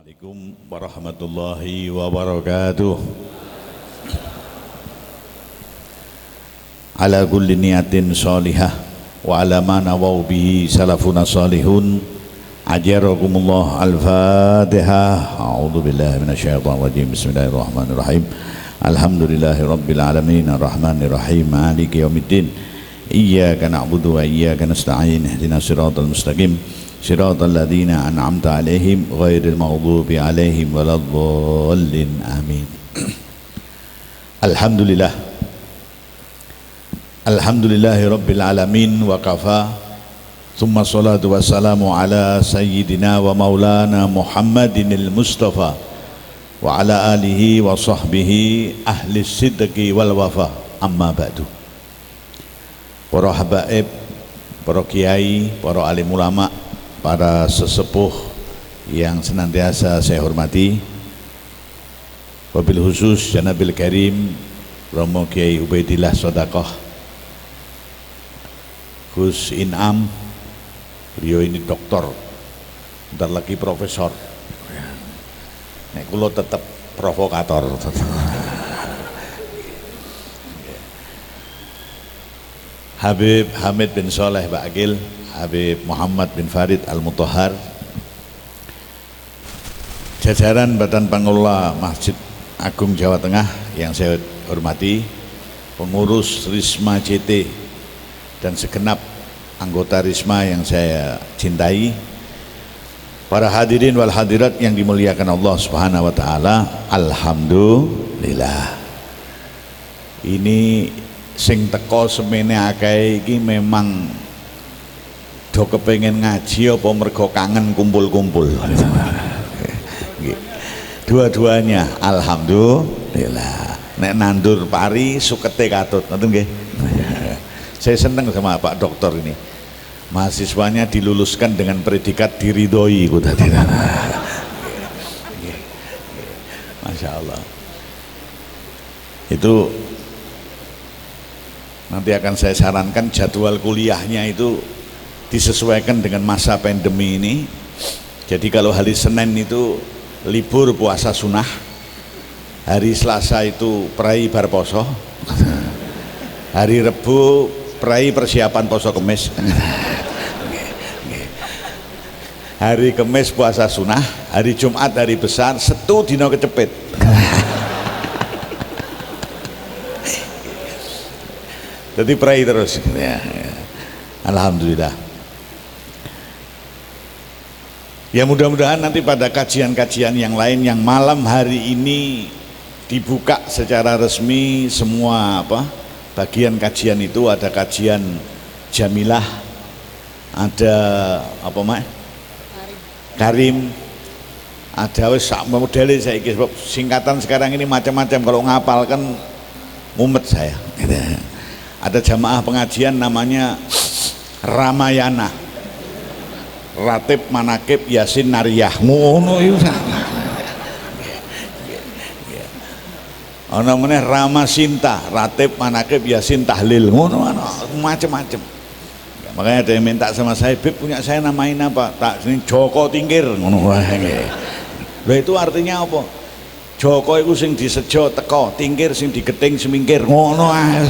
Assalamualaikum warahmatullahi wabarakatuh. Ala kulli niyatin salihah wa ala ma nawaw bihi salafuna salihun. Ajarakumullah. Al-Fatihah. A'udzu billahi minasyaitonir rajim. Bismillahirrahmanirrahim. Alhamdulillahi rabbil alamin arrahmanir rahim maliki yaumiddin. Iyyaka na'budu wa iyyaka nasta'in. Ihdinas siratal mustaqim. Siratal ladzina an'amta 'alaihim ghairil maghdubi 'alaihim waladdallin. Amin. Alhamdulillah. Alhamdulillahi rabbil alamin wa kafa. Thumma salatu wassalamu ala sayyidina wa maulana Muhammadinil Mustafa wa ala alihi wa sahbihi ahli sidqi wal wafa. Amma ba'du. Para habaib, para kiai, para alim ulama, para sesepuh yang senantiasa saya hormati, wabil khusus Janabil Karim Romo Kiai Ubaidillah Sodakoh Gus Inam. Beliau ini doktor, bentar lagi profesor. Nek kulo tetap provokator. Habib Hamid bin Soleh Ba'akil, Habib Muhammad bin Farid Al-Mutahhar, jajaran Badan Pengelola Masjid Agung Jawa Tengah yang saya hormati, pengurus Risma JT dan segenap anggota Risma yang saya cintai, para hadirin wal hadirat yang dimuliakan Allah Subhanahu wa taala. Alhamdulillah. Ini sing teko semene akeh iki memang do kepengen ngaji apa mergo kangen kumpul-kumpul. Dua-duanya alhamdulillah. Nek nandur pari sukete katut, ngoten nggih. Saya senang sama Pak Dokter ini. Mahasiswanya diluluskan dengan predikat diridhoi. Masya Allah. Itu nanti akan saya sarankan jadwal kuliahnya itu disesuaikan dengan masa pandemi ini. Jadi kalau hari Senin itu libur puasa sunnah, hari Selasa itu prai bar poso, hari Rebu prai persiapan poso Kemis, hari Kemis puasa sunnah, hari Jumat hari besar, Setu dino kecepit. Jadi prai terus ya. Alhamdulillah. Ya mudah-mudahan nanti pada kajian-kajian yang lain yang malam hari ini dibuka secara resmi semua bagian kajian itu. Ada kajian Jamilah, ada Karim, ada wis sak modele saiki, sebab singkatan sekarang ini macam-macam, kalau ngapal kan mumet saya. Ada jamaah pengajian namanya Ramayana, Ratib Manakib Yasin Nariyah, ngono iku. Ana meneh Rama Sinta, Ratib Manakib Yasin Tahlil, ngono macam-macam. Makanya ada yang minta sama saya, Bib punya saya namain apa? Tak sini Joko Tingkir, ngono wae. Lha itu artinya apa? Joko iku sing disejo teko, tingkir sing digeting semingkir, ngono ae.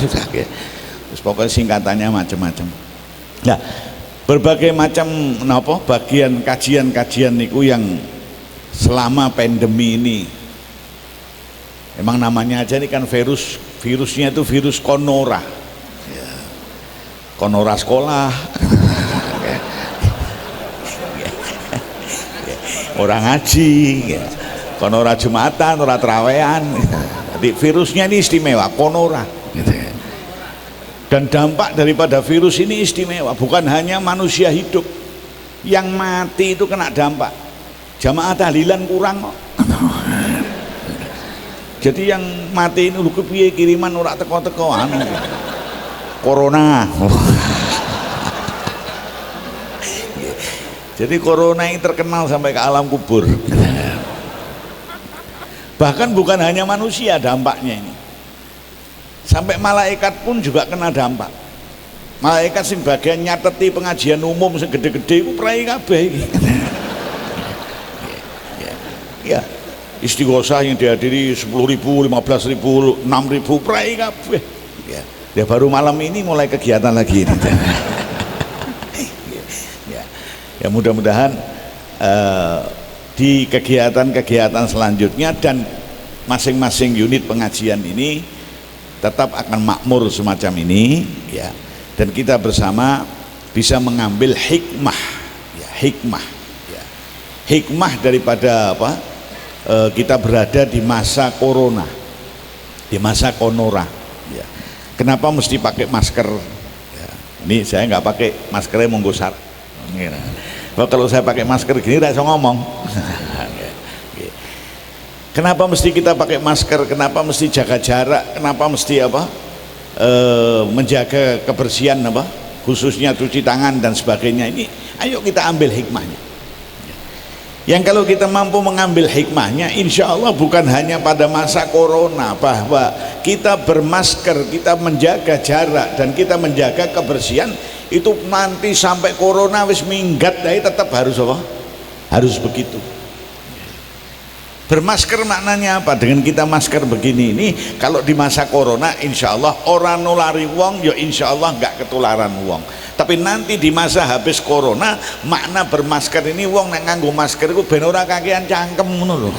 Terus pokoknya singkatannya macam-macam. Nah, berbagai macam bagian kajian-kajian niku yang selama pandemi ini. Emang namanya aja ini kan virusnya itu virus konora, konora sekolah, orang ngaji, konora Jumatan, orang terawehan. Jadi virusnya ini istimewa, konora. Dan dampak daripada virus ini istimewa, bukan hanya manusia hidup, yang mati itu kena dampak. Jamaah tahlilan kurang kok. Jadi yang mati ini lu kepiye kiriman ora teko-teko corona. Jadi corona ini terkenal sampai ke alam kubur. Bahkan bukan hanya manusia dampaknya ini, sampai malaikat pun juga kena dampak. Malaikat sing bagian nyateti pengajian umum sing gede-gede iku prai kabeh iki. Ya, istighosah yang dihadiri 10.000, 15.000, 6.000 prai kabeh. Ya, ya baru malam ini mulai kegiatan lagi ini. Ya mudah-mudahan di kegiatan-kegiatan selanjutnya dan masing-masing unit pengajian ini tetap akan makmur semacam ini ya, dan kita bersama bisa mengambil hikmah ya, hikmah daripada apa, kita berada di masa corona, di masa konora ya. Kenapa mesti pakai masker ya, ini saya nggak pakai maskernya monggo sar. Kalau saya pakai masker gini tidak bisa ngomong. Kenapa mesti kita pakai masker? Kenapa mesti jaga jarak? Kenapa mesti apa? Menjaga kebersihan apa? Khususnya cuci tangan dan sebagainya. Ini ayo kita ambil hikmahnya. Yang kalau kita mampu mengambil hikmahnya, insya Allah bukan hanya pada masa corona, bahwa kita bermasker, kita menjaga jarak dan kita menjaga kebersihan, itu nanti sampai corona wis minggat, tetap harus apa? Harus begitu. Bermasker maknanya apa? Dengan kita masker begini ini, kalau di masa corona insya Allah orang nulari wong, ya insya Allah nggak ketularan wong. Tapi nanti di masa habis corona, makna bermasker ini wong nek nganggo masker itu ben ora kakean cangkem ngono lho.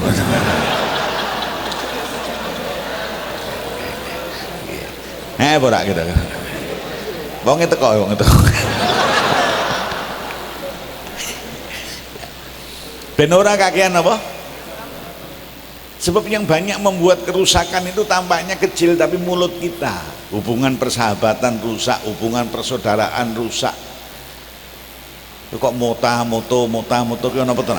Ora gitu. Wong itu kok wong itu. Ben ora kakean apa? Sebab yang banyak membuat kerusakan itu tampaknya kecil, tapi mulut kita, hubungan persahabatan rusak, hubungan persaudaraan rusak. Itu kok moto ki ono apa to?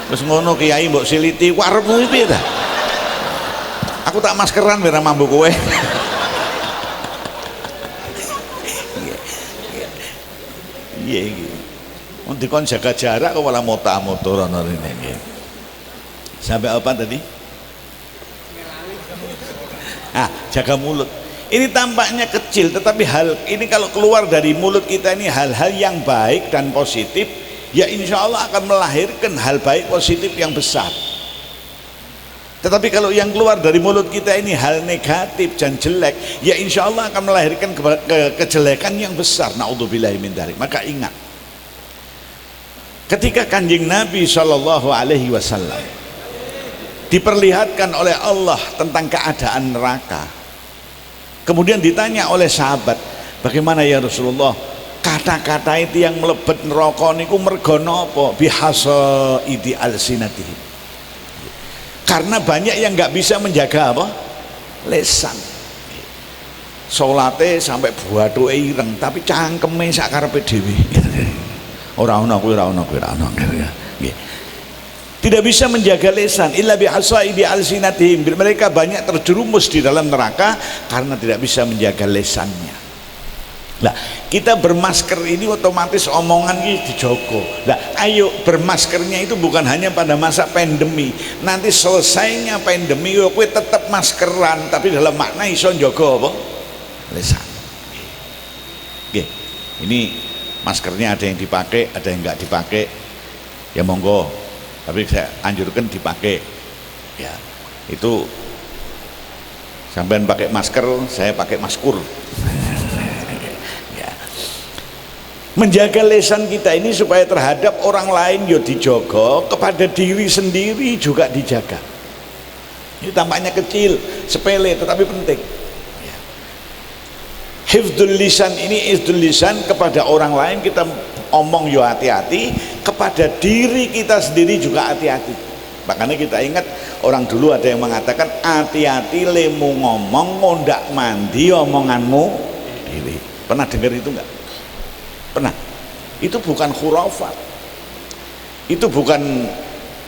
Terus ngono kiai mbok siliti warepmu iki piye ta? Aku tak maskeran biar mambu kowe. Iya. Dikon jaga jarak kok malah motor ini. Sampai apa tadi? Jaga mulut. Ini tampaknya kecil, tetapi hal ini kalau keluar dari mulut kita ini hal-hal yang baik dan positif, ya insya Allah akan melahirkan hal baik positif yang besar. Tetapi kalau yang keluar dari mulut kita ini hal negatif dan jelek, ya insya Allah akan melahirkan kejelekan yang besar. Naudzubillahi min dzalik. Maka ingat, ketika Kanjeng Nabi Shallallahu Alaihi Wasallam diperlihatkan oleh Allah tentang keadaan neraka, kemudian ditanya oleh sahabat, bagaimana ya Rasulullah, kata-kata itu yang melebet neraka niku mergo napa? Bihasa idi alsinatihim. Karena banyak yang nggak bisa menjaga apa? Lesan. Salate sampai buathuke ireng, tapi cangkeme sak karepe dhewe. Ora ono kuwi. Tidak bisa menjaga lisan illa bihasaidi alsinatihim. Mereka banyak terjerumus di dalam neraka karena tidak bisa menjaga lisannya. Nah, kita bermasker ini otomatis omongan ini dijogo. Nah, ayo bermaskernya itu bukan hanya pada masa pandemi. Nanti selesainya pandemi kowe tetap maskeran, tapi dalam makna iso njogo apa? Lisan. Nggih. Ini maskernya ada yang dipakai, ada yang enggak dipakai, ya monggo, tapi saya anjurkan dipakai ya. Itu sampean pakai masker, saya pakai maskur. Ya. Menjaga lisan kita ini supaya terhadap orang lain yo dijogo, kepada diri sendiri juga dijaga. Ini tampaknya kecil, sepele, tetapi penting. Hifdzul lisan ini, hifdzul lisan kepada orang lain kita omong yo hati-hati, kepada diri kita sendiri juga hati-hati. Makanya kita ingat orang dulu ada yang mengatakan hati-hati lemu ngomong ngondak mandi omonganmu diri. Pernah dengar itu enggak? Pernah. Itu bukan khurafat, itu bukan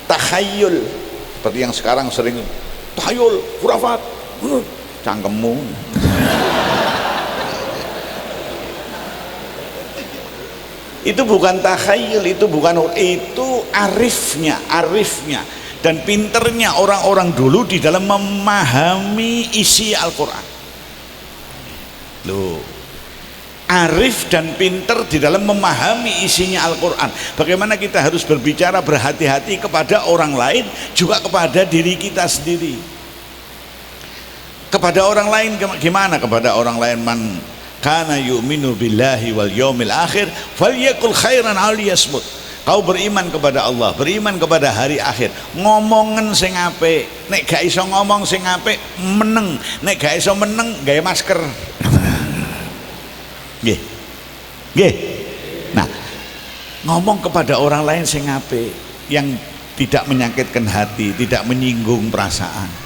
takhayul seperti yang sekarang sering takhayul, khurafat, cangkemmu. Itu bukan takhayul, itu arifnya dan pinternya orang-orang dulu di dalam memahami isi Al-Quran. Loh, arif dan pinter di dalam memahami isinya Al-Quran. Bagaimana kita harus berbicara berhati-hati kepada orang lain, juga kepada diri kita sendiri. Kepada orang lain gimana? Kepada orang lain, man kana yu'minu billahi wal yawmil akhir falyakul khairan aw liyasmut. Kau beriman kepada Allah, beriman kepada hari akhir, ngomongen sing apik. Nek gak iso ngomong sing apik, meneng. Nek gak iso meneng, gawe masker. Nggih. Nggih. Nah, ngomong kepada orang lain sing apik, yang tidak menyakitkan hati, tidak menyinggung perasaan.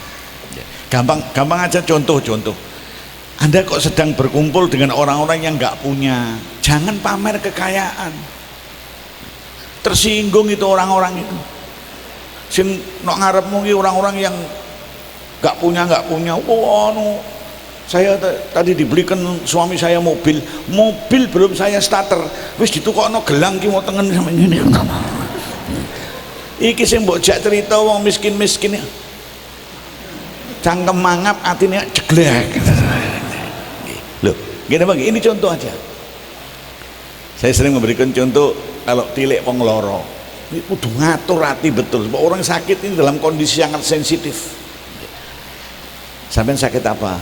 Gampang aja contoh. Anda kok sedang berkumpul dengan orang-orang yang nggak punya, jangan pamer kekayaan. Tersinggung itu orang-orang itu. Sing nok ngarepmu iki orang-orang yang nggak punya. Oh, saya tadi dibelikan suami saya mobil belum saya starter, wis ditukokno gelang ki mau tengen sama ngene. Iki sing mbok jak cerita wong miskin-miskin. Cangkem mangap, atine jeglek. Loh, gini bang, ini contoh aja. Saya sering memberikan contoh, kalau tilik wong loro, ini kudu ngatur hati betul. Sebab orang sakit ini dalam kondisi sangat sensitif. Sampai sakit apa?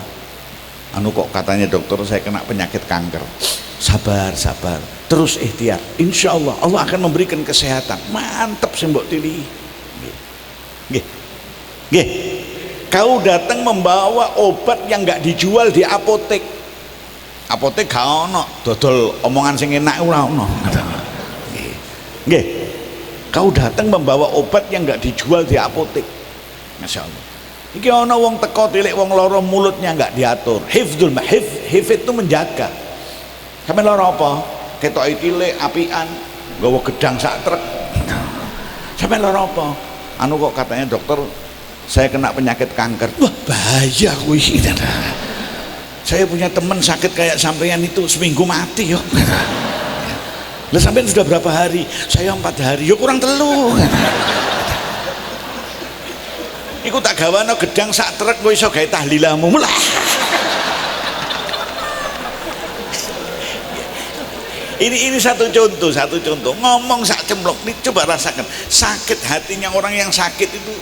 Anu kok katanya dokter saya kena penyakit kanker. Sabar, terus ikhtiar. Insya Allah Allah akan memberikan kesehatan. Mantap sih mbok tili. Nggih. Kau datang membawa obat yang nggak dijual di apotek. Apotek gak ono, dodol omongan sing enak ora ono. Nggih. Kau datang membawa obat yang nggak dijual di apotek. Masya Allah. Iki ono wong teko tilik wong loro mulutnya nggak diatur. Hifdzul hifz itu menjaga. Sampe loro apa? Ketoke tilik apian, nggawa gedang sak truk. Sampe loro apa? Anu kok katanya dokter saya kena penyakit kanker. Wah, bahaya kuwi. Saya punya teman sakit kayak sampean itu seminggu mati yo. Lah sampean sudah berapa hari? Saya 4 hari. Yo kurang telu. Iku tak gawano gedang sak truk kowe iso gawe tahlilamu. Mulah. Ini satu contoh. Ngomong sak cemplok, coba rasakan. Sakit hatinya orang yang sakit itu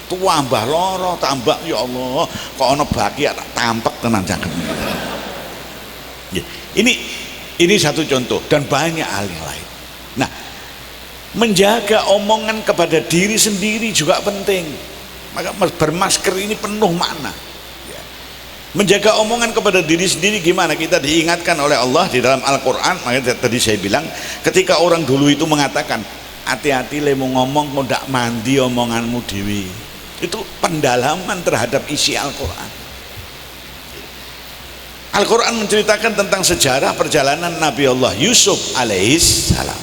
tambah loro, tambah ya Allah, kok ana baki tak tampak tenan jangan. Ini satu contoh dan banyak hal yang lain. Nah, menjaga omongan kepada diri sendiri juga penting. Maka bermasker ini penuh makna. Menjaga omongan kepada diri sendiri gimana? Kita diingatkan oleh Allah di dalam Al-Quran. Makanya tadi saya bilang, ketika orang dulu itu mengatakan, hati-hati le mau ngomong kok ndak mandi omonganmu dewi. Itu pendalaman terhadap isi Al-Quran. Al-Quran menceritakan tentang sejarah perjalanan Nabi Allah Yusuf alaihissalam.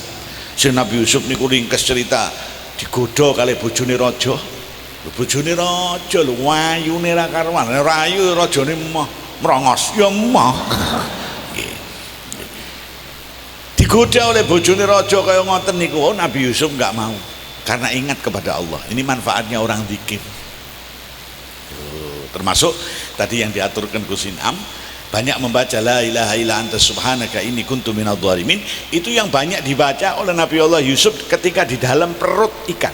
Si Nabi Yusuf niku ringkes cerita digoda kali bojone raja. Bojone raja lho wayune ra karuan, rayu rajane mah merongos ya mah. Digoda oleh bojone raja kaya ngoten niku, Nabi Yusuf enggak mau. Karena ingat kepada Allah. Ini manfaatnya orang zikir. Termasuk tadi yang diaturkan Gus Inam, banyak membaca la ilaha illa anta subhanaka inni kuntu minadh dhalimin. Itu yang banyak dibaca oleh Nabi Allah Yusuf ketika di dalam perut ikan.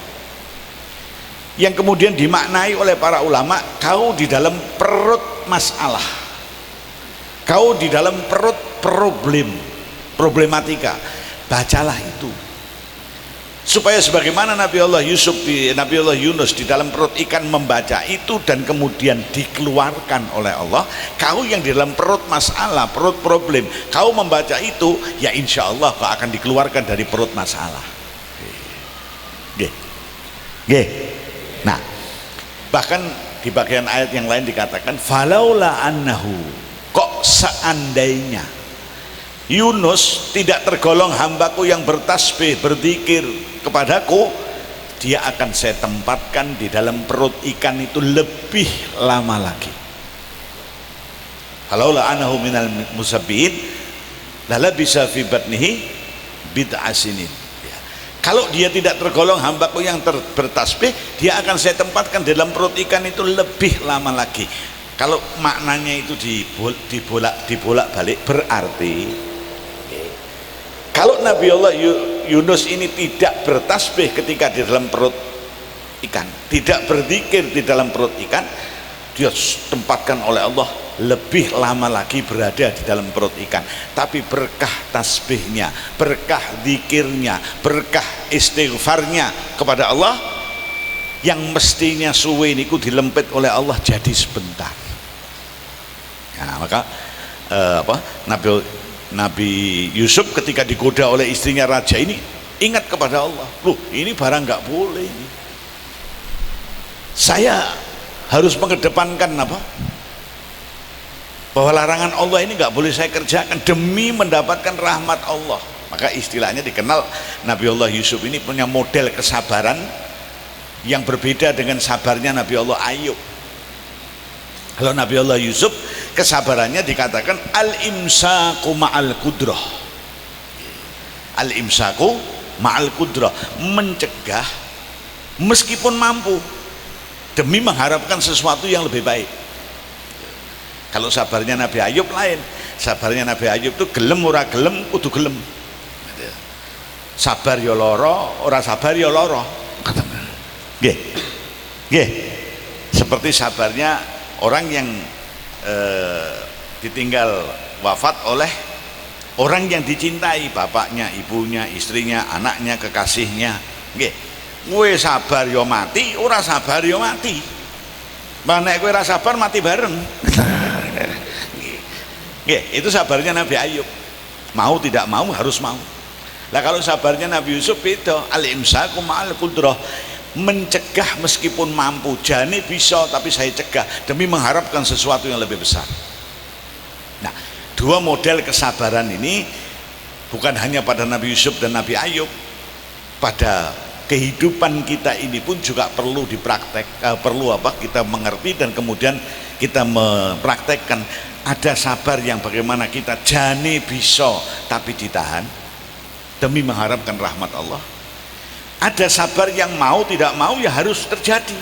Yang kemudian dimaknai oleh para ulama, kau di dalam perut masalah, kau di dalam perut problematika, bacalah itu. Supaya sebagaimana Nabi Allah Yunus di dalam perut ikan membaca itu dan kemudian dikeluarkan oleh Allah, kau yang di dalam perut masalah, perut problem, kau membaca itu, ya insya Allah kau akan dikeluarkan dari perut masalah. Nah, bahkan di bagian ayat yang lain dikatakan falaula annahu, kok seandainya Yunus tidak tergolong hambaku yang bertasbih, berzikir kepadaku, dia akan saya tempatkan di dalam perut ikan itu lebih lama lagi. Falaula annahu minal musabbihin lalabisa fi batnihi bid'a sinin. Kalau dia tidak tergolong hambaku yang bertasbih, dia akan saya tempatkan di dalam perut ikan itu lebih lama lagi. Kalau maknanya itu dibolak-balik berarti kalau Nabi Allah Yunus ini tidak bertasbih ketika di dalam perut ikan, tidak berzikir di dalam perut ikan, dia tempatkan oleh Allah lebih lama lagi berada di dalam perut ikan. Tapi berkah tasbihnya, berkah zikirnya, berkah istighfarnya kepada Allah, yang mestinya suwe niku dilempit oleh Allah jadi sebentar. Nah, maka Nabi Yusuf ketika digoda oleh istrinya raja ini ingat kepada Allah, loh ini barang nggak boleh ini. Saya harus mengedepankan bahwa larangan Allah ini nggak boleh saya kerjakan demi mendapatkan rahmat Allah. Maka istilahnya dikenal Nabi Allah Yusuf ini punya model kesabaran yang berbeda dengan sabarnya Nabi Allah Ayub. Kalau Nabi Allah Yusuf kesabarannya dikatakan al-imsaku ma'al kudrah. Al-imsaku ma'al kudrah, mencegah meskipun mampu demi mengharapkan sesuatu yang lebih baik. Kalau sabarnya Nabi Ayub lain. Sabarnya Nabi Ayub itu gelem ora gelem kudu gelem. Sabar ya lara, ora sabar ya lara. Nggih. Nggih. Seperti sabarnya orang yang ditinggal wafat oleh orang yang dicintai, bapaknya, ibunya, istrinya, anaknya, kekasihnya. Nggih. Kowe sabar yo mati, ora sabar yo mati. Nek kowe ora sabar mati bareng. Nggih, itu sabarnya Nabi Ayub. Mau tidak mau harus mau. Lah kalau sabarnya Nabi Yusuf beda, al-imsaku ma'al qudrah, mencegah meskipun mampu. Jane bisa tapi saya cegah demi mengharapkan sesuatu yang lebih besar. Nah, dua model kesabaran ini bukan hanya pada Nabi Yusuf dan Nabi Ayub, pada kehidupan kita ini pun juga perlu kita mengerti dan kemudian kita mempraktekkan. Ada sabar yang bagaimana kita jane bisa tapi ditahan demi mengharapkan rahmat Allah. Ada sabar yang mau tidak mau ya harus terjadi.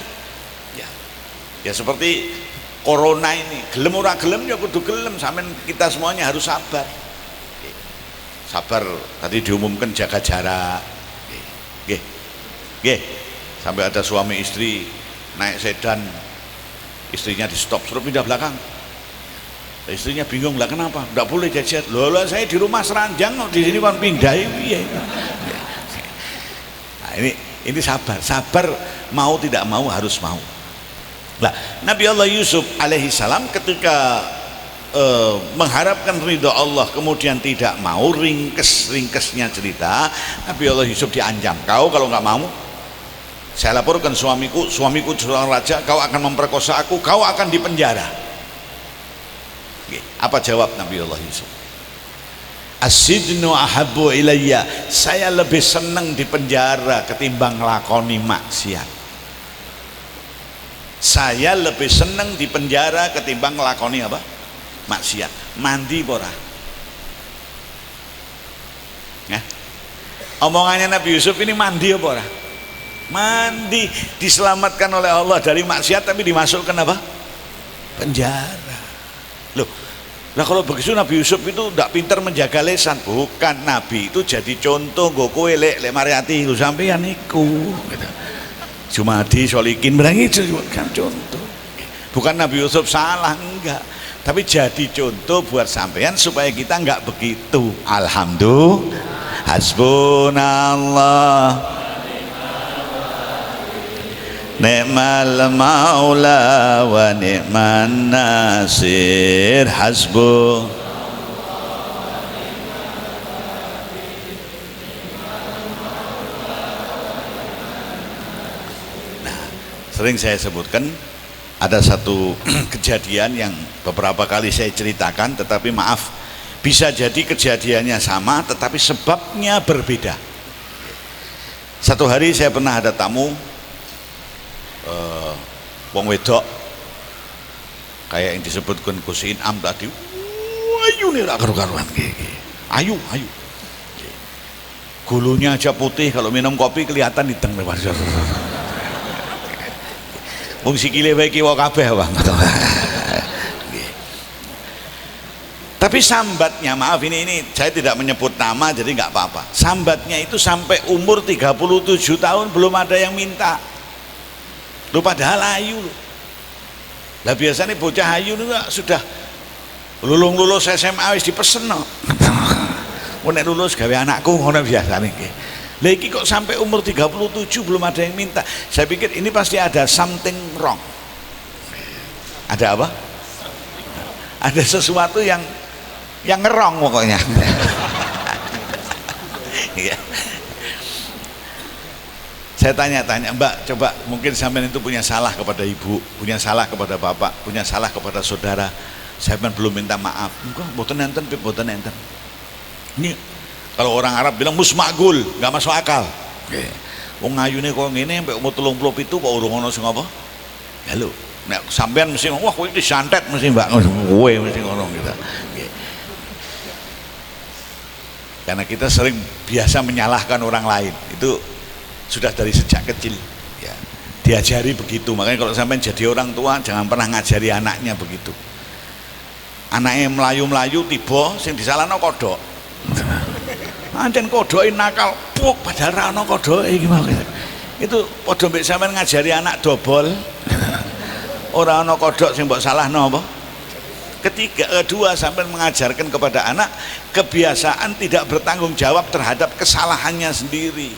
Ya seperti corona ini, gelem ora gelem ya kudu gelem, sampean kita semuanya harus sabar. Sabar, tadi diumumkan jaga jarak. Nggih. Sampai ada suami istri naik sedan, istrinya di stop suruh pindah belakang. Istrinya bingung, lah kenapa? Enggak boleh jajan. Loh, saya di rumah seranjang kok di sini kan pindah piye? Nah, ini sabar mau tidak mau harus mau. Nah, Nabi Allah Yusuf alaihi salam ketika mengharapkan ridho Allah kemudian tidak mau, ringkesnya cerita, Nabi Allah Yusuf diancam, kau kalau nggak mau saya laporkan suamiku seorang raja, kau akan memperkosa aku, kau akan dipenjara. Apa jawab Nabi Allah Yusuf? As-sidnu ahabbu ilayya, saya lebih senang di penjara ketimbang lakoni maksiat. Saya lebih senang di penjara ketimbang lakoni apa? Maksiat. Mandi ora? Ya. Omongannya Nabi Yusuf ini mandi apa ora? Mandi, diselamatkan oleh Allah dari maksiat tapi dimasukkan apa? Penjara. Loh, nah kalau begitu Nabi Yusuf itu tidak pintar menjaga lesan. Bukan, Nabi itu jadi contoh nggo kowe lek mariati lu sampeyan niku gitu. Jumadi Solikin berangi kan contoh. Bukan Nabi Yusuf salah, enggak, tapi jadi contoh buat sampeyan supaya kita enggak begitu. Alhamdulillah, hasbunallah ni'mal maula wa ni'man nasir, hasbu. Nah, sering saya sebutkan ada satu kejadian yang beberapa kali saya ceritakan, tetapi maaf, bisa jadi kejadiannya sama tetapi sebabnya berbeda. Satu hari saya pernah ada tamu wong wedok kayak yang disebutkan Gus Inam tadi, ayu nih karu-karuan, ayu gulunya aja putih, kalau minum kopi kelihatan hitam lewat. Wong sikile wae kiwa kabeh Bang. Tapi sambatnya, maaf ini saya tidak menyebut nama jadi nggak apa-apa. Sambatnya itu sampai umur 37 tahun belum ada yang minta. Lu padahal ayu lu. Lah biasanya bocah ayu itu sudah lulus SMA wis dipesen no. Nek lulus gawe anakku ngono biasane iki. Lah iki kok sampai umur 37 belum ada yang minta. Saya pikir ini pasti ada something wrong. Ada apa? Ada sesuatu yang ngerong pokoknya. Saya tanya-tanya, Mbak, coba mungkin sampean itu punya salah kepada ibu, punya salah kepada bapak, punya salah kepada saudara. Sampean belum minta maaf. Enggak, mboten enten, mboten enten. Ini kalau orang Arab bilang musmakul, nggak masuk akal. Wong ayune kok ngene sampai umur 37 kok urung ono sing apa? Ya lho, nek sampean mesti wah kowe iki santet mesti Mbak, kowe mesti ngono gitu. Karena kita sering biasa menyalahkan orang lain, itu sudah dari sejak kecil ya, diajari begitu. Makanya kalau sampai jadi orang tua jangan pernah ngajari anaknya begitu. Anaknya melayu-melayu tiba sing disalahno kodok, ancen kodoke nakal puk padahal ra ono kodoke gimana. Itu padha mbek sampean ngajari anak dobol ora ono kodok sing mbok salahno apa. Kedua, sampai mengajarkan kepada anak kebiasaan tidak bertanggung jawab terhadap kesalahannya sendiri.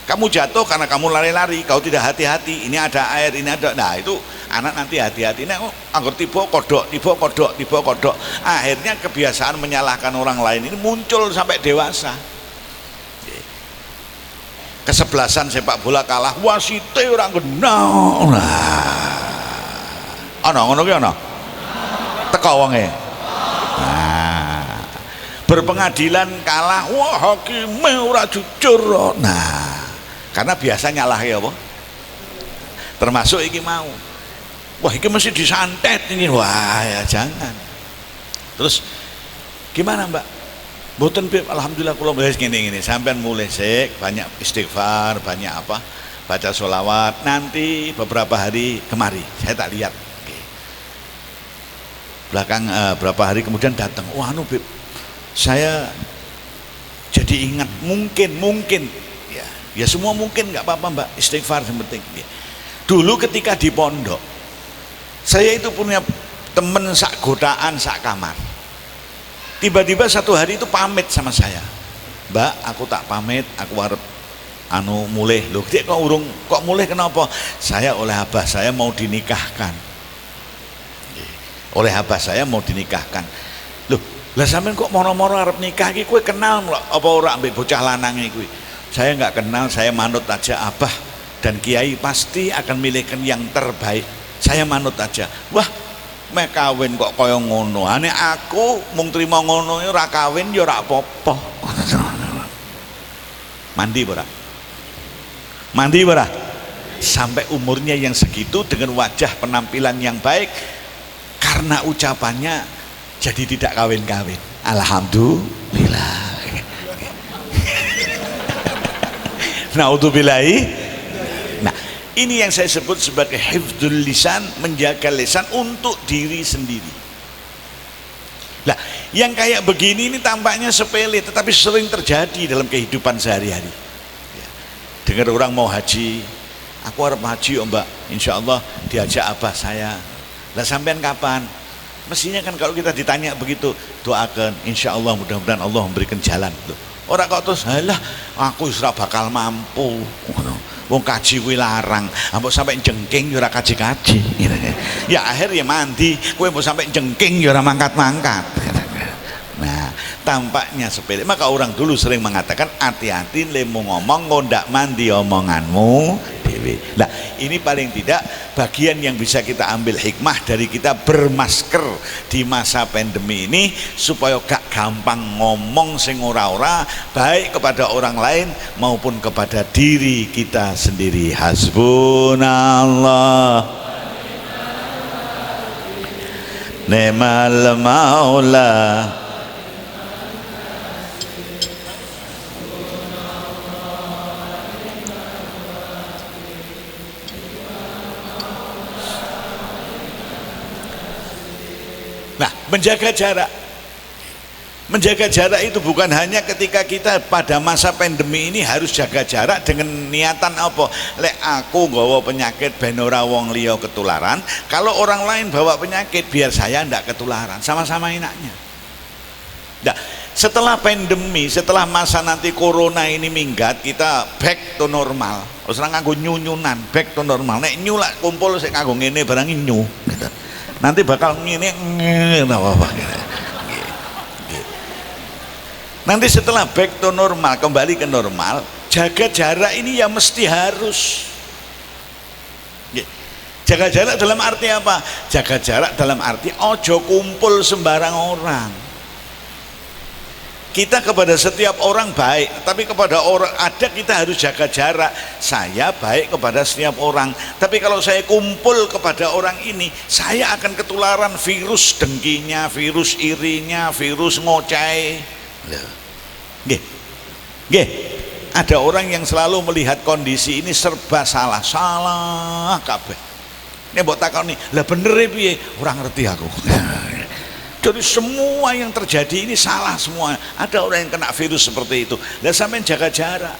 Kamu jatuh karena kamu lari-lari, kau tidak hati-hati, ini ada air, ini ada, nah itu anak nanti hati-hati. Nah, anggur tiba kodok, akhirnya kebiasaan menyalahkan orang lain ini muncul sampai dewasa. Kesebelasan sepak bola kalah, wasite orang kenal. Ngono ki ana. Teko wonge. Nah, berpengadilan kalah, wah hakime ora jujur. Nah, karena biasa nyalahi apa? Termasuk iki mau. Wah, iki mesti disantet ini. Wah, ya jangan. Terus gimana, Mbak? Mboten Beb, alhamdulillah kula wis ngene-ngene. Sampean mulai sik, banyak istighfar, banyak apa? Baca sholawat. Nanti beberapa hari kemari, saya tak lihat. Belakang berapa hari kemudian datang, wah Beb, saya jadi ingat mungkin ya semua mungkin nggak apa-apa Mbak, istighfar yang penting ya. Dulu ketika di pondok saya itu punya temen sak godaan sak kamar, tiba-tiba satu hari itu pamit sama saya, Mbak aku tak pamit, aku harap mulai loh, dia kok mulai kenapa? Saya oleh abah saya mau dinikahkan. Oleh abah saya mau dinikahkan. Loh, lah sampean kok moro-moro arep nikah iki kowe kenal apa ora ambek bocah lanang iki? Saya enggak kenal, saya manut aja abah dan kiai pasti akan milihkan yang terbaik. Saya manut aja. Wah, mek kawin kok kaya ngono. Ane aku mung trimo ngono ora kawin ya ora apa-apa. Mandi ora? Mandi ora? Sampai umurnya yang segitu dengan wajah penampilan yang baik, karena ucapannya jadi tidak kawin-kawin. Alhamdulillah. Naudzubillahi. Nah, ini yang saya sebut sebagai hifdzul lisan, menjaga lisan untuk diri sendiri. Lah, yang kayak begini ini tampaknya sepele tetapi sering terjadi dalam kehidupan sehari-hari. Dengar orang mau haji, aku harap haji Mbak, insya Allah diajak abah saya. Lah sampean kapan? Mestinya kan kalau kita ditanya begitu, doakan insya Allah mudah-mudahan Allah memberikan jalan. Orang kok terus, halah aku ora bakal mampu. Wong kaji kuwi larang, mbok sampai jengking ya ora kaji-kaji. Ya akhir ya mandi, kowe mbok sampai jengking ya ora mangkat-mangkat. Nah, tampaknya sepele. Maka orang dulu sering mengatakan hati-hati lemu ngomong ngondak mandi omonganmu dewe. Nah, ini paling tidak bagian yang bisa kita ambil hikmah dari kita bermasker di masa pandemi ini, supaya gak gampang ngomong sing ora-ora baik kepada orang lain maupun kepada diri kita sendiri. Hasbunallah ni'mal maula. Nah, menjaga jarak. Menjaga jarak itu bukan hanya ketika kita pada masa pandemi ini harus jaga jarak dengan niatan apa? Lek aku nggawa penyakit ben ora wong liya ketularan, kalau orang lain bawa penyakit biar saya ndak ketularan, sama-sama enaknya. Nah, setelah pandemi, setelah masa nanti corona ini minggat, kita back to normal. Wis ora nganggo nyunyunan, back to normal. Nek nyulak kumpul sik nganggo ngene barang nyu gitu. Nanti bakal ngene apa-apa gitu. Nanti setelah back to normal, kembali ke normal, jaga jarak ini ya mesti harus. Jaga jarak dalam arti apa? Jaga jarak dalam arti ojo kumpul sembarang orang. Kita kepada setiap orang baik, tapi kepada orang ada kita harus jaga jarak. Saya baik kepada setiap orang, tapi kalau saya kumpul kepada orang ini, saya akan ketularan virus dengkinya, virus irinya, virus ngocai. Nggih. Ada orang yang selalu melihat kondisi ini serba salah kabeh. Ini mbok takoni, lah bener piye? Ora ngerti aku. Jadi semua yang terjadi ini salah semua. Ada orang yang kena virus seperti itu. Lah sampean jaga jarak.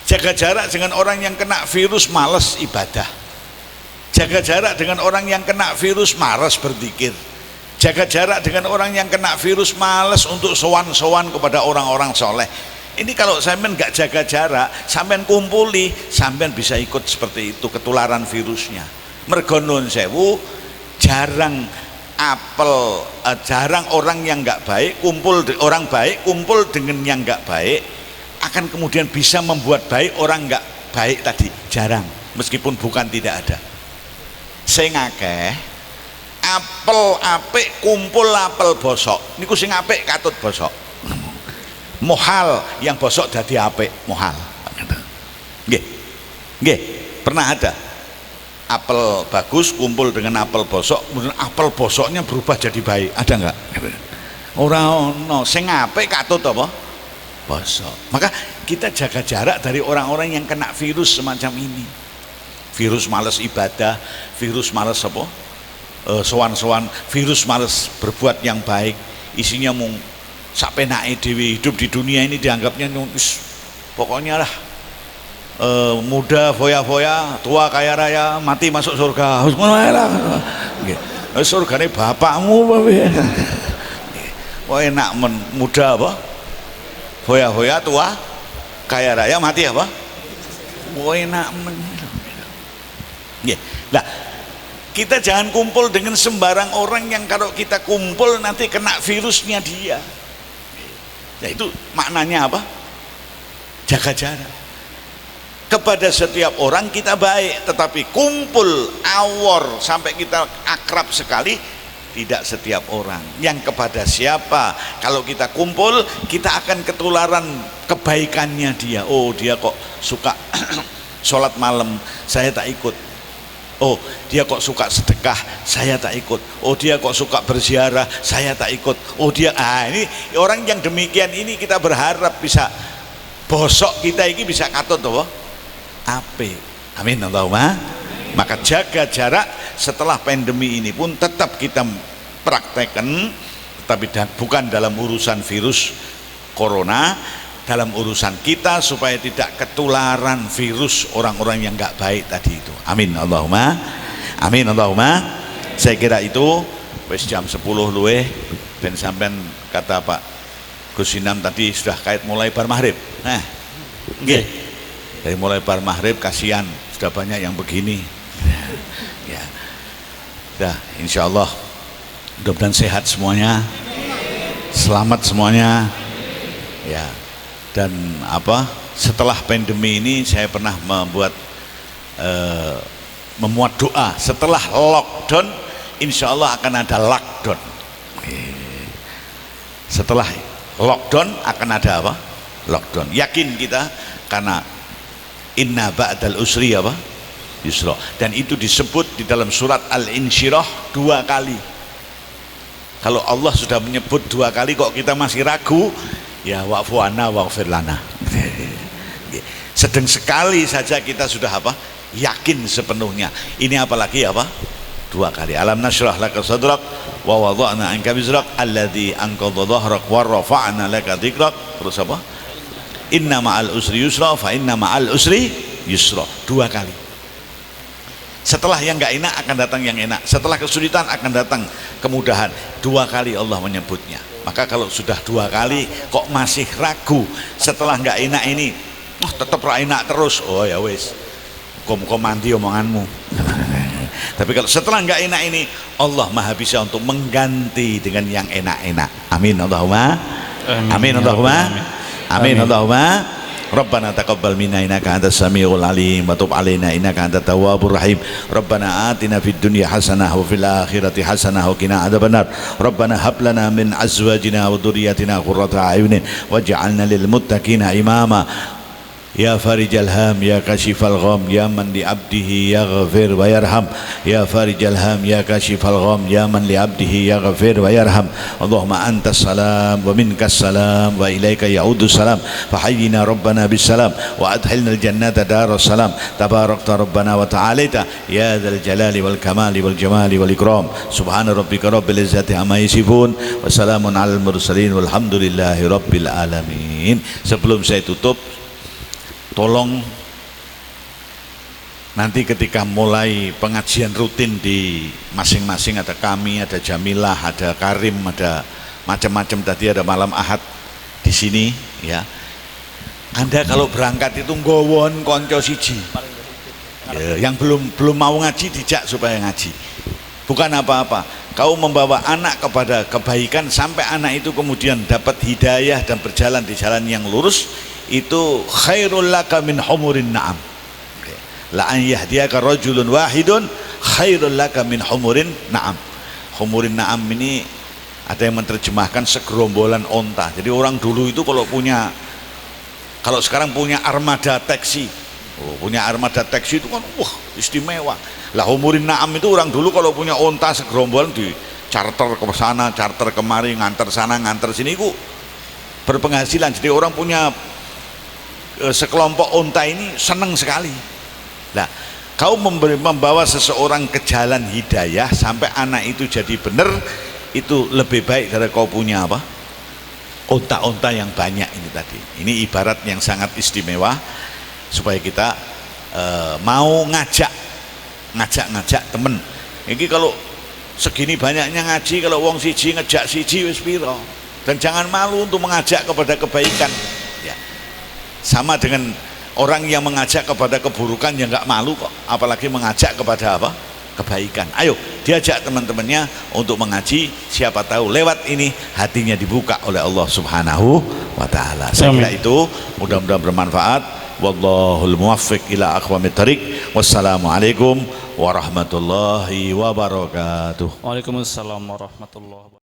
Jaga jarak dengan orang yang kena virus malas ibadah. Jaga jarak dengan orang yang kena virus malas berzikir. Jaga jarak dengan orang yang kena virus malas untuk sowan-sowan kepada orang-orang soleh. Ini kalau sampean nggak jaga jarak, sampean kumpuli, sampean bisa ikut seperti itu, ketularan virusnya. Mergo nun sewu, jarang orang yang nggak baik orang baik kumpul dengan yang nggak baik akan kemudian bisa membuat baik orang nggak baik tadi. Jarang, meskipun bukan tidak ada. Sing akeh apel apik kumpul apel bosok niku sing apik katut bosok. Mohal yang bosok dadi apik, mohal. Nggih, pernah ada apel bagus kumpul dengan apel bosok, kemudian apel bosoknya berubah jadi baik, ada nggak? Ora ono, sing apik katut apa? Bosok. Maka kita jaga jarak dari orang-orang yang kena virus semacam ini. Virus malas ibadah, virus malas apa? Sowan-sowan, virus malas berbuat yang baik, isinya mung sapenake dhewe, hidup di dunia ini dianggapnya pokoknya lah muda foya-foya, tua kaya raya, mati masuk surga. Wis ngono ae lah. Nggih. Wis surgane bapakmu apa piye? Kok enak muda apa? Foya-foya, tua kaya raya, mati apa? Kok enak men. Nggih. Lah, kita jangan kumpul dengan sembarang orang yang kalau kita kumpul nanti kena virusnya dia. Ya itu maknanya apa? Jaga jarak. Kepada setiap orang kita baik, tetapi kumpul awor sampai kita akrab sekali tidak setiap orang. Yang kepada siapa kalau kita kumpul kita akan ketularan kebaikannya dia. Oh, dia kok suka sholat malam, saya tak ikut. Oh, dia kok suka sedekah, saya tak ikut. Oh, dia kok suka berziarah, saya tak ikut. Oh, dia ini orang yang demikian ini kita berharap bisa bosok kita ini bisa katut apa? Ape. Amin Allahumma. Maka jaga jarak setelah pandemi ini pun tetap kita praktekkan, tetapi bukan dalam urusan virus corona, dalam urusan kita supaya tidak ketularan virus orang-orang yang nggak baik tadi itu. Amin Allahumma. Amin Allahumma. Saya kira itu wis jam 10 luweh ben sampean kata Pak Gus Sinam tadi sudah kait mulai bar maghrib. Nah, nggih. Dari mulai bar maghrib kasihan sudah banyak yang begini. Ya. Dah, insyaallah mudah-mudahan sehat semuanya. Selamat semuanya. Ya. Dan setelah pandemi ini saya pernah memuat doa setelah lockdown insya Allah akan ada lockdown. Setelah lockdown akan ada apa? Lockdown. Yakin kita karena inna ba'dal usri yusra, dan itu disebut di dalam surat Al-Insyirah 2 kali. Kalau Allah sudah menyebut 2 kali kok kita masih ragu, ya wa'fu anna waghfir lana. Sedang sekali saja kita sudah yakin sepenuhnya. Ini apalagi 2 kali. Alam nasyrah laka sadrak wa wada'na anka wizrak alladzi anqadha dhahrak wa rafa'na laka dzikrak. Terus apa? Inna ma'al usri yusra fa inna ma'al usri yusra. 2 kali. Setelah yang enggak enak akan datang yang enak, setelah kesulitan akan datang kemudahan. 2 kali Allah menyebutnya. Maka kalau sudah 2 kali kok masih ragu setelah enggak enak ini, tetap ra enak terus, oh ya wis, mandi omonganmu. Tapi kalau setelah enggak enak ini, Allah maha bisa untuk mengganti dengan yang enak-enak. Amin Allahumma amin Allahumma amin Allahumma. Rabbana taqabbal minna innaka antas samiul alim wa tub alaina innaka antat tawwabur rahim. Rabbana atina fid dunya hasanah wa fil akhirati hasanah wa qina adzabannar. Rabbana hab lana min azwajina wa dhurriyyatina qurrata a'yunin waj'alna lil muttaqina imama. Ya farijal ham ya kashifal gham ya man li abdihi yaghfir wa yarham. Ya farijal ham ya kashifal gham ya man li abdihi yaghfir wa yarham. Allahumma antas salam wa minkas salam wa ilaika ya'udus salam. Fahayyina rabbana bis salam wa adkhilna al jannata daras salam. Tabarakta rabbana wa ta'alaita ya dzal jalali wal kamali wal jamali wal ikram. Subhana rabbika rabbil izzati amma yasifun wa salamun alal mursalin walhamdulillahi rabbil alamin. Sebelum saya tutup, tolong nanti ketika mulai pengajian rutin di masing-masing, ada kami, ada Jamilah, ada Karim, ada macam-macam, tadi ada malam Ahad di sini ya. Anda kalau berangkat itu nggowon konco siji ya, yang belum mau ngaji dijak supaya ngaji. Bukan apa-apa, kau membawa anak kepada kebaikan sampai anak itu kemudian dapat hidayah dan berjalan di jalan yang lurus, itu khairul laka min humurin na'am. La an yahdiyaka rajulun wahidun khairul laka min humurin na'am. Humurin na'am ini ada yang menerjemahkan segerombolan onta. Jadi orang dulu itu kalau sekarang punya armada taksi, punya armada taksi itu kan wah istimewa. Lah humurin na'am itu orang dulu kalau punya onta segerombolan di charter ke sana, charter kemari, nganter sana, nganter sini, itu berpenghasilan. Jadi orang punya sekelompok onta ini senang sekali. Nah, kau membawa seseorang ke jalan hidayah sampai anak itu jadi benar, itu lebih baik dari kau punya apa? Onta-onta yang banyak ini tadi. Ini ibarat yang sangat istimewa supaya kita mau ngajak temen. Ini kalau segini banyaknya ngaji, kalau wong siji ngejak siji wis piro. Dan jangan malu untuk mengajak kepada kebaikan. Ya. Sama dengan orang yang mengajak kepada keburukan yang nggak malu kok, apalagi mengajak kepada apa? Kebaikan. Ayo diajak teman-temannya untuk mengaji, siapa tahu lewat ini hatinya dibuka oleh Allah Subhanahu wa taala. Saya kira itu mudah-mudahan bermanfaat. Wallahul muwaffiq ila aqwamit thariq. Wassalamualaikum warahmatullahi wabarakatuh. Waalaikumsalam warahmatullahi wabarakatuh.